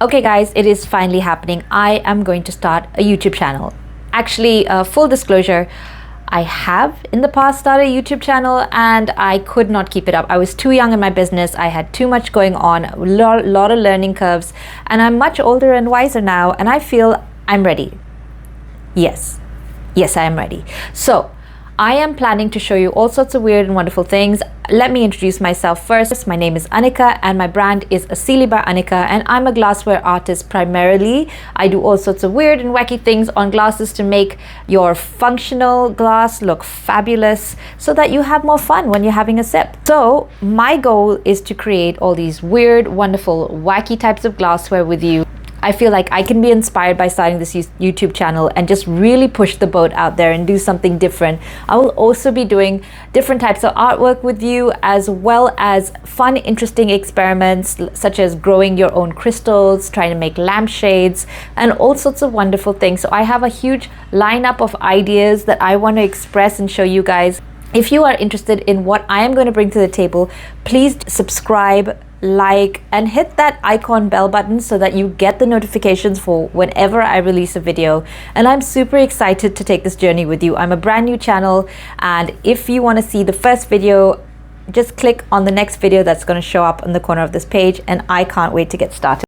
Okay guys, it is finally happening. I am going to start a YouTube channel. Actually, full disclosure, I have in the past started a YouTube channel and I could not keep it up. I was too young in my business. I had too much going on, a lot of learning curves, and I'm much older and wiser now, and I feel I'm ready. Yes, I am ready. So I am planning to show you all sorts of weird and wonderful things. Let me introduce myself first. My name is Anika and my brand is Asili by Anika, and I'm a glassware artist primarily. I do all sorts of weird and wacky things on glasses to make your functional glass look fabulous so that you have more fun when you're having a sip. So my goal is to create all these weird, wonderful, wacky types of glassware with you. I feel like I can be inspired by starting this YouTube channel and just really push the boat out there and do something different. I will also be doing different types of artwork with you, as well as fun, interesting experiments such as growing your own crystals, trying to make lampshades, and all sorts of wonderful things. So I have a huge lineup of ideas that I want to express and show you guys. If you are interested in what I am going to bring to the table, please subscribe, like, and hit that icon bell button so that you get the notifications for whenever I release a video. And I'm super excited to take this journey with you. I'm a brand new channel, and if you want to see the first video, just click on the next video that's going to show up on the corner of this page, and I can't wait to get started.